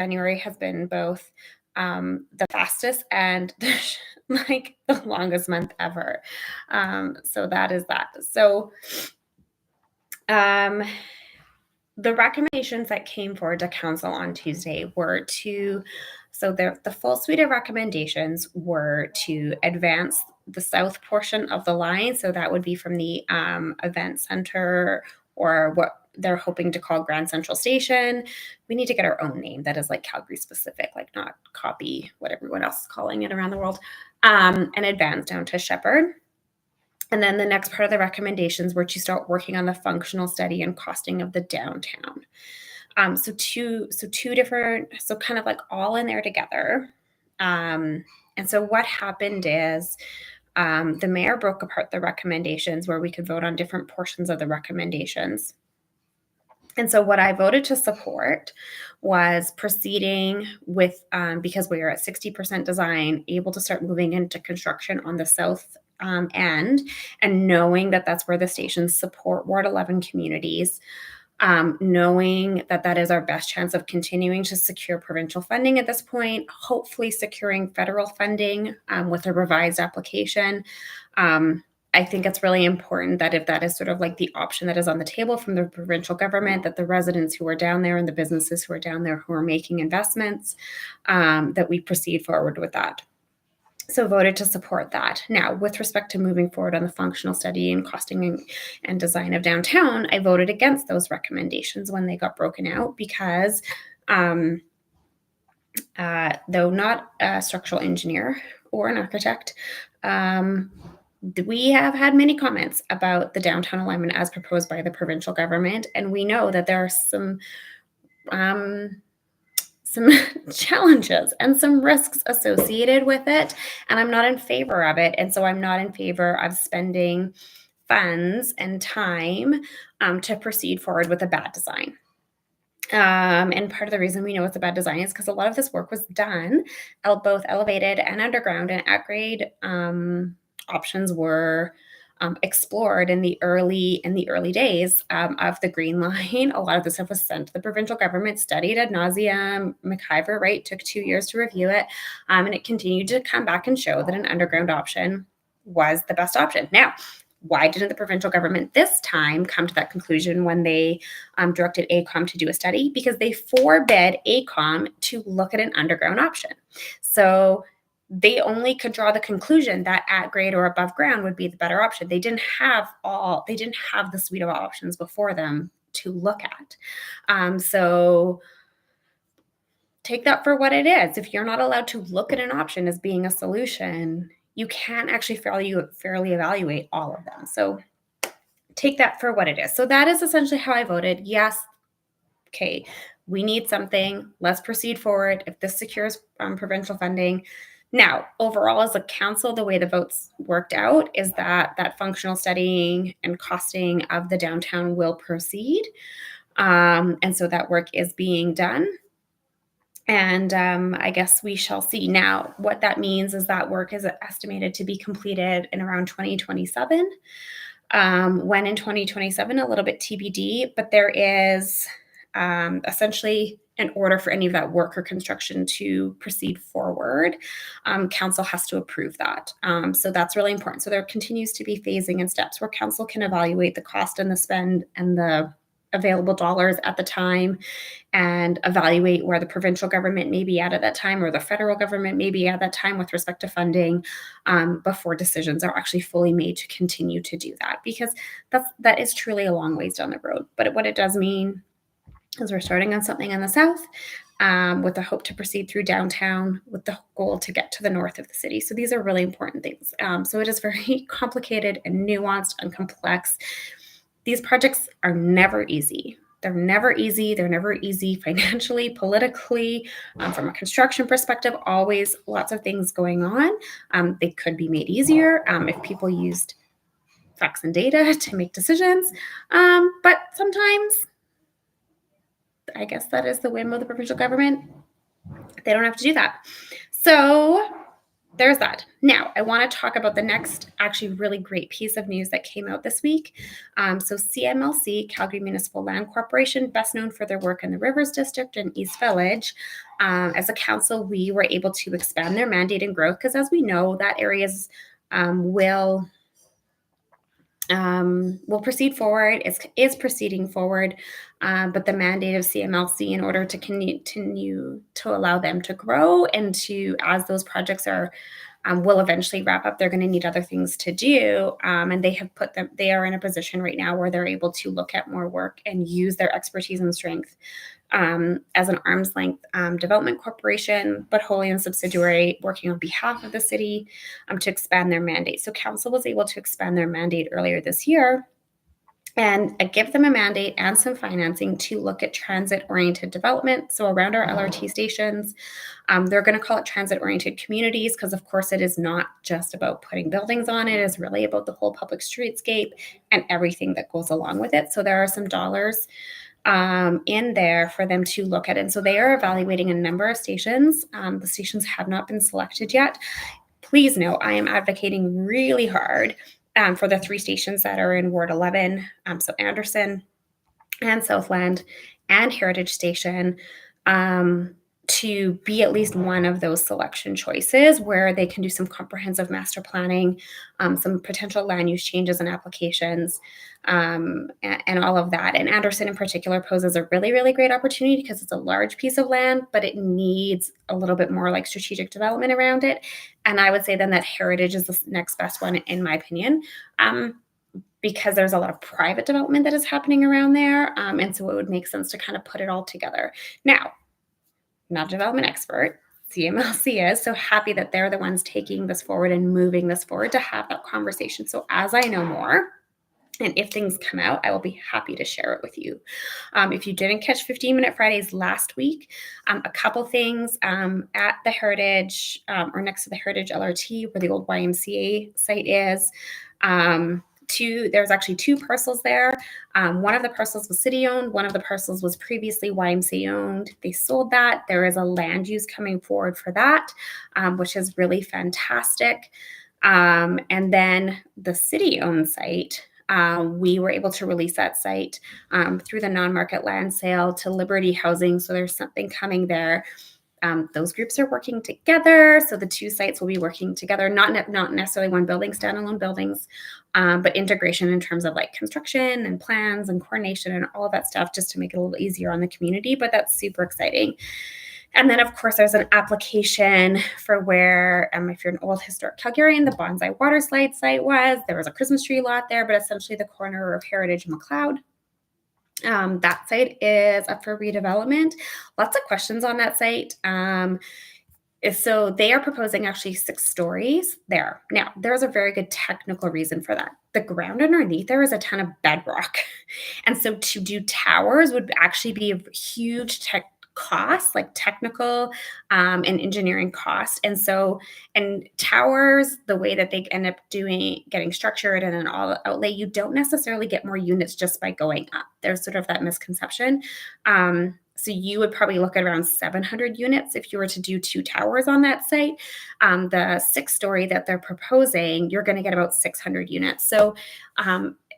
January has been both the fastest and like the longest month ever. So that is that. So the recommendations that came forward to council on Tuesday were the full suite of recommendations were to advance the south portion of the line. So that would be from the event center, or what they're hoping to call Grand Central Station. We need to get our own name that is like Calgary specific, like not copy what everyone else is calling it around the world, and advance down to Shepherd. And then the next part of the recommendations were to start working on the functional study and costing of the downtown. So two different, so kind of like all in there together. And so what happened is the mayor broke apart the recommendations where we could vote on different portions of the recommendations. And so what I voted to support was proceeding with, because we are at 60% design, able to start moving into construction on the south end, and knowing that that's where the stations support Ward 11 communities, knowing that that is our best chance of continuing to secure provincial funding at this point, hopefully securing federal funding with a revised application. I think it's really important that if that is sort of like the option that is on the table from the provincial government, that the residents who are down there and the businesses who are down there who are making investments, that we proceed forward with that. So voted to support that. Now, with respect to moving forward on the functional study and costing and design of downtown, I voted against those recommendations when they got broken out because though not a structural engineer or an architect, we have had many comments about the downtown alignment as proposed by the provincial government, and we know that there are some challenges and some risks associated with it, and I'm not in favor of it. And so I'm not in favor of spending funds and time to proceed forward with a bad design. And part of the reason we know it's a bad design is because a lot of this work was done, both elevated and underground, and at grade options were explored in the early days of the Green Line. A lot of this stuff was sent to the provincial government, studied ad nauseum. McIver, right, took 2 years to review it, and it continued to come back and show that an underground option was the best option. Now, why didn't the provincial government this time come to that conclusion when they directed AECOM to do a study? Because they forbid AECOM to look at an underground option. So they only could draw the conclusion that at grade or above ground would be the better option. They didn't have the suite of options before them to look at. So take that for what it is. If you're not allowed to look at an option as being a solution, you can't actually fairly evaluate all of them. So take that for what it is. So that is essentially how I voted. Yes, okay, we need something. Let's proceed forward. If this secures provincial funding. Now, overall, as a council, the way the votes worked out is that functional studying and costing of the downtown will proceed. And so that work is being done. And I guess we shall see. Now, what that means is that work is estimated to be completed in around 2027. When in 2027, a little bit TBD, but there is essentially in order for any of that work or construction to proceed forward, council has to approve that. So that's really important. So there continues to be phasing and steps where council can evaluate the cost and the spend and the available dollars at the time, and evaluate where the provincial government may be at that time, or the federal government may be at that time with respect to funding, before decisions are actually fully made to continue to do that, because that is truly a long ways down the road. But what it does mean is we're starting on something in the south, with the hope to proceed through downtown with the goal to get to the north of the city. So these are really important things. So it is very complicated and nuanced and complex. These projects are never easy. They're never easy. They're never easy financially, politically, from a construction perspective, always lots of things going on. They could be made easier if people used facts and data to make decisions. But sometimes, I guess that is the whim of the provincial government. They don't have to do that. So there's that. Now, I want to talk about the next actually really great piece of news that came out this week. So CMLC, Calgary Municipal Land Corporation, best known for their work in the Rivers District and East Village. As a council, we were able to expand their mandate and growth because, as we know, that areas will proceed forward, is proceeding forward, but the mandate of CMLC in order to continue to allow them to grow and to, as those projects will eventually wrap up, they're going to need other things to do. And they are in a position right now where they're able to look at more work and use their expertise and strength as an arm's length development corporation, but wholly owned subsidiary working on behalf of the city to expand their mandate. So council was able to expand their mandate earlier this year and give them a mandate and some financing to look at transit-oriented development. So around our LRT stations, they're going to call it transit-oriented communities because, of course, it is not just about putting buildings on it. It is really about the whole public streetscape and everything that goes along with it. So there are some dollars in there for them to look at. And so they are evaluating a number of stations. The stations have not been selected yet. Please know I am advocating really hard for the 3 stations that are in Ward 11, so Anderson and Southland and Heritage Station, to be at least one of those selection choices where they can do some comprehensive master planning, some potential land use changes and applications, and all of that. And Anderson in particular poses a really, really great opportunity because it's a large piece of land, but it needs a little bit more like strategic development around it. And I would say then that Heritage is the next best one, in my opinion. Because there's a lot of private development that is happening around there. And so it would make sense to kind of put it all together. Now, not a development expert, CMLC is, so happy that they're the ones taking this forward and moving this forward to have that conversation. So as I know more, and if things come out, I will be happy to share it with you. If you didn't catch 15-Minute Fridays last week, a couple things at the Heritage or next to the Heritage LRT where the old YMCA site is. There's actually 2 parcels there. One of the parcels was city owned. One of the parcels was previously YMCA owned. They sold that. There is a land use coming forward for that, which is really fantastic. And then the city owned site, we were able to release that site through the non-market land sale to Liberty Housing. So there's something coming there. Those groups are working together. So the 2 sites will be working together, not necessarily one building, standalone buildings, but integration in terms of like construction and plans and coordination and all of that stuff just to make it a little easier on the community. But that's super exciting. And then, of course, there's an application for where, if you're an old historic Calgarian, the Bonsai Water Slide site was. There was a Christmas tree lot there, but essentially the corner of Heritage and McLeod. That site is up for redevelopment. Lots of questions on that site. So they are proposing actually 6 stories there. Now, there's a very good technical reason for that. The ground underneath there is a ton of bedrock. And so to do towers would actually be a huge cost, like technical and engineering cost. And towers, the way that they end up getting structured and an all outlay, you don't necessarily get more units just by going up. There's sort of that misconception. So you would probably look at around 700 units if you were to do 2 towers on that site. The 6-story that they're proposing, you're going to get about 600 units. So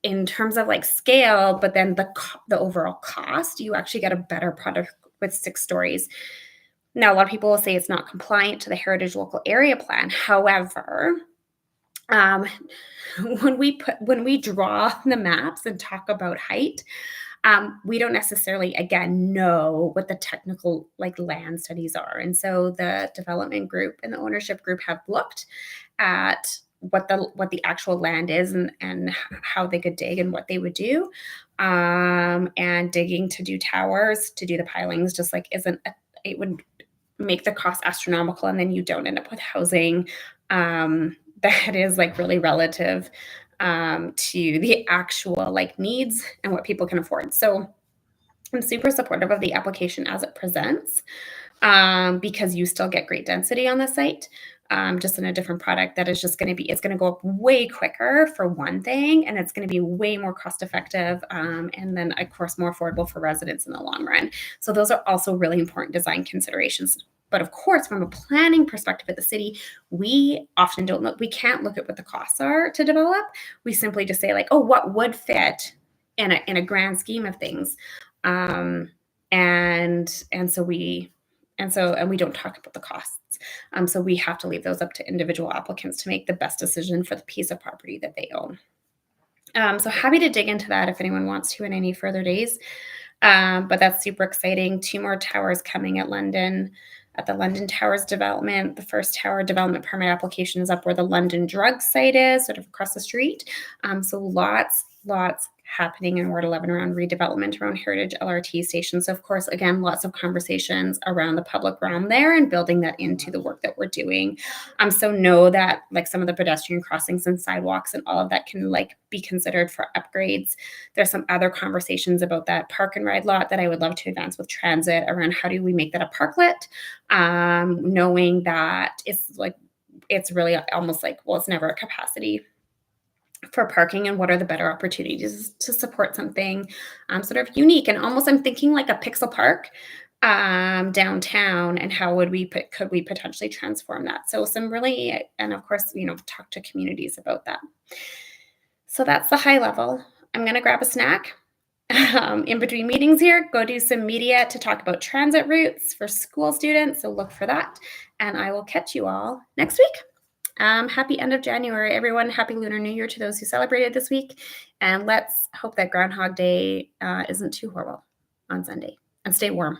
in terms of like scale, but then the overall cost, you actually get a better product with 6 stories. Now, a lot of people will say it's not compliant to the Heritage Local Area Plan. However, when we draw the maps and talk about height, we don't necessarily, again, know what the technical like land studies are. And so the development group and the ownership group have looked at what the actual land is and how they could dig and what they would do. And digging to do towers, to do the pilings, just like it would make the cost astronomical. And then you don't end up with housing that is like really relative to the actual like needs and what people can afford. So I'm super supportive of the application as it presents because you still get great density on the site, just in a different product that is just going to it's going to go up way quicker for one thing, and it's going to be way more cost effective and then, of course, more affordable for residents in the long run. So those are also really important design considerations. But of course, from a planning perspective at the city, we often don't look, we can't look at what the costs are to develop. We simply just say, like, oh, what would fit in a grand scheme of things. Um, and so we don't talk about the costs. So we have to leave those up to individual applicants to make the best decision for the piece of property that they own. So happy to dig into that if anyone wants to in any further days. But that's super exciting. Two more towers coming at the London Towers development. The first tower development permit application is up where the London drug site is, sort of across the street. So lots happening in Ward 11 around redevelopment around Heritage LRT station. So of course, again, lots of conversations around the public realm there and building that into the work that we're doing. So know that like some of the pedestrian crossings and sidewalks and all of that can like be considered for upgrades. There's some other conversations about that park and ride lot that I would love to advance with transit around how do we make that a parklet, knowing that it's really almost like, well, it's never a capacity for parking, and what are the better opportunities to support something sort of unique and almost, I'm thinking like a pixel park downtown, and how could we potentially transform that. So some really, and of course, talk to communities about that. So that's the high level. I'm going to grab a snack in between meetings here, go do some media to talk about transit routes for school students. So look for that. And I will catch you all next week. Happy end of January, everyone. Happy Lunar New Year to those who celebrated this week. And let's hope that Groundhog Day isn't too horrible on Sunday. And stay warm.